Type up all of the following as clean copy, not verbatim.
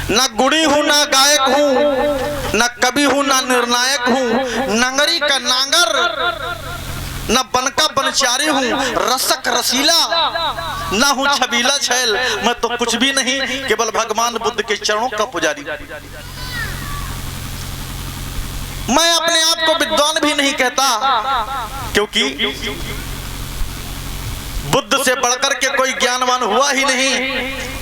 ना गुड़ी हूँ, ना गायक हूँ, ना कवि हूँ, ना निर्णायक हूँ, नंगरी का नांगर, न बनका बनचारी हूँ, रसक रसीला, ना हूँ छबीला छैल। मैं तो कुछ भी नहीं, केवल भगवान बुद्ध के चरणों का पुजारी। मैं अपने आप को विद्वान भी नहीं कहता, क्योंकि बुद्ध से बढ़कर के कोई ज्ञानवान हुआ ही नहीं।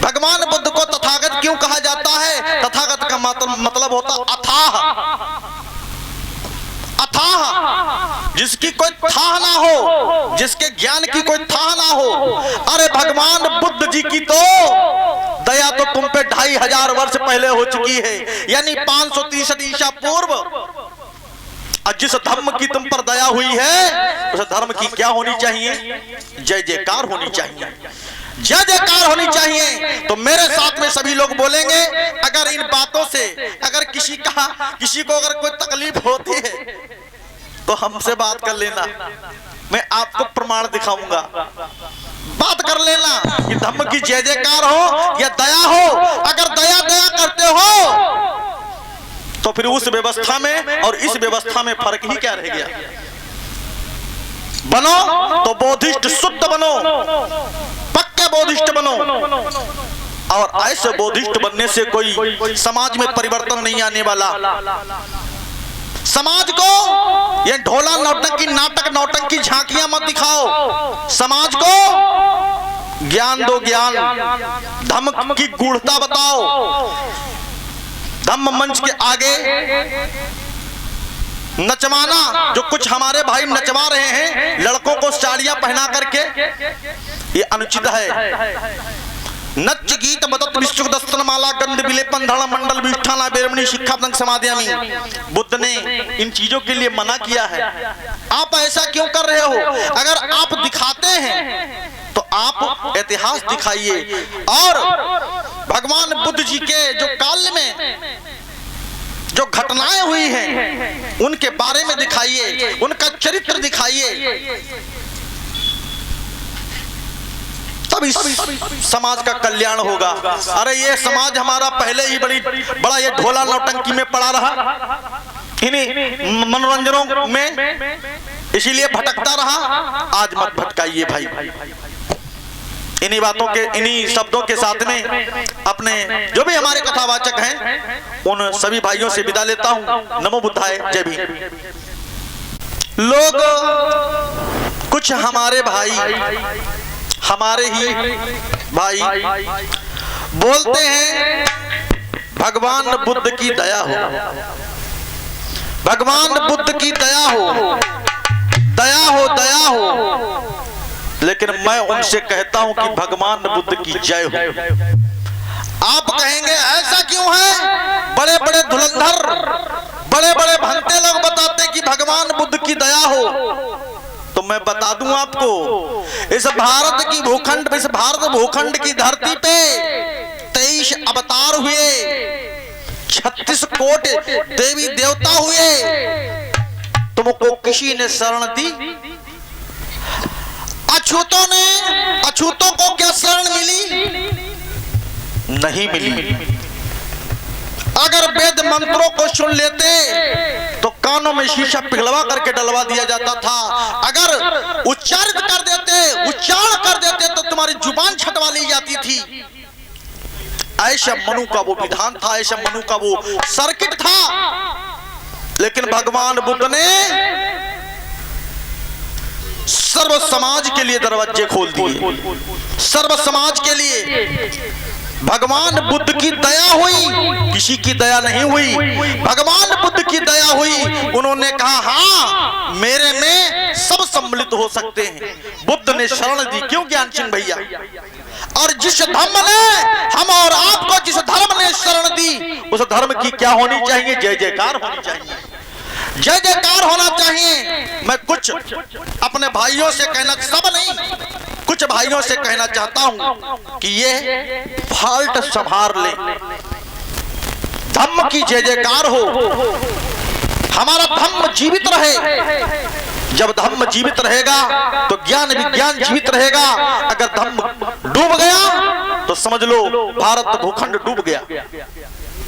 भगवान बुद्ध को तथागत क्यों कहा जाता है? तथागत का मतलब होता अथाह। अथाह, जिसकी कोई थाह ना हो, जिसके ज्ञान की कोई थाह ना हो। अरे भगवान बुद्ध जी की तो दया तो तुम पे 2500 वर्ष पहले हो चुकी है, यानी 563 ईसा पूर्व। जिस धर्म की तुम पर दया हुई है, उस धर्म की क्या होनी चाहिए? जय जयकार होनी चाहिए, जय जयकार होनी चाहिए। तो मेरे साथ में सभी लोग बोलेंगे, अगर इन बातों से अगर किसी को अगर कोई तकलीफ होती है तो हमसे बात कर लेना, मैं आपको प्रमाण दिखाऊंगा। बात कर लेना कि धर्म की जय जयकार हो या दया हो। अगर दया दया करते हो तो फिर उस व्यवस्था में और इस व्यवस्था में फर्क ही क्या रह गया? बनो तो बोधिष्ट शुद्ध बनो, पक्के बोधिष्ट बनो। और ऐसे बोधिष्ट बनने से कोई समाज में परिवर्तन नहीं आने वाला। समाज को ये ढोला नौटंकी नाटक नौटंकी झांकियां मत दिखाओ। समाज को ज्ञान दो, ज्ञान, धम्म की गूढ़ता बताओ। धम्म मंच के आगे नचवाना, जो कुछ हमारे भाई नचवा रहे हैं लड़कों को साड़ियां पहना करके, ये अनुचित है। नच गीत बदत विश्व दस्तन माला गंध विलेपन धड़ मंडल विष्ठाना बेरमणी शिक्षा समाधियामी। बुद्ध ने इन चीजों के लिए मना किया है। आप ऐसा क्यों कर रहे हो? अगर आप दिखाते हैं तो आप इतिहास दिखाइए, और भगवान बुद्ध जी के जो काल में जो घटनाएं हुई हैं उनके बारे में दिखाइए, उनका चरित्र दिखाइए, तब इस समाज का कल्याण होगा। अरे ये समाज हमारा पहले ही बड़ा ये ढोला नौटंकी में पड़ा रहा, इन्हीं मनोरंजनों में, इसीलिए भटकता रहा। आज मत भटकाइए भाई। इन्हीं बातों के, इन्हीं शब्दों के साथ में अपने जो भी हमारे कथावाचक हैं उन सभी भाइयों से विदा लेता हूं। नमो बुद्धाय, जय भीम। लोग कुछ हमारे भाई, हमारे ही भाई बोलते हैं भगवान बुद्ध की दया हो, भगवान बुद्ध की दया हो, दया हो, दया हो। लेकिन मैं उनसे कहता हूं कि भगवान बुद्ध की जय हो। आप कहेंगे ऐसा क्यों है? बड़े बड़े धुरंधर, बड़े बड़े भंते लोग बताते कि भगवान बुद्ध की दया हो। तो मैं बता दूं आपको, इस भारत की भूखंड, इस भारत भूखंड की धरती पे 23 अवतार हुए, 36 कोटि देवी देवता हुए। तुमको किसी ने शरण दी? अछूतों को क्या शरण मिली? नहीं मिली। अगर वेद मंत्रों को सुन लेते तो कानों में शीशा पिघलवा करके डलवा दिया जाता था। अगर उच्चारित कर देते, उच्चारण कर देते तो तुम्हारी जुबान छटवा ली जाती थी। ऐसा मनु का वो विधान था, ऐसा मनु का वो सर्किट था। लेकिन भगवान बुद्ध ने सर्व समाज के लिए दरवाजे खोल दिए, सर्व समाज के लिए। भगवान बुद्ध की दया हुई, किसी की दया नहीं हुई। भगवान बुद्ध की दया हुई। उन्होंने कहा हाँ, मेरे में सब सम्मिलित हो सकते हैं। बुद्ध ने शरण दी। क्यों ज्ञान सिंह भैया? और जिस धर्म ने हम और आपको, जिस धर्म ने शरण दी, उस धर्म की क्या होनी चाहिए? जय जयकार होनी चाहिए, जय जयकार होना चाहिए। मैं कुछ अपने भाइयों से कहना, सब नहीं, कुछ भाइयों से कहना चाहता हूं कि ये फॉल्ट संभाल ले, धम्म की जय जयकार हो, हमारा धम्म जीवित रहे। जब धम्म जीवित रहेगा तो ज्ञान विज्ञान जीवित रहेगा। अगर धम्म डूब गया तो समझ लो भारत भूखंड डूब गया।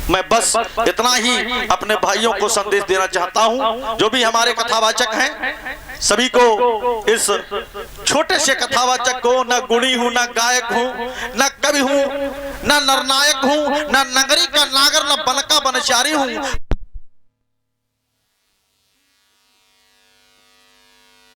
मैं बस इतना ही अपने भाइयों को संदेश देना चाहता हूं। जो भी हमारे कथावाचक हैं सभी को, इस छोटे से कथावाचक को, न गुणी हूं, न गायक हूं, न कवि हूं, न नरनायक हूं, न नगरी का नागर, न बनका बनचारी हूं।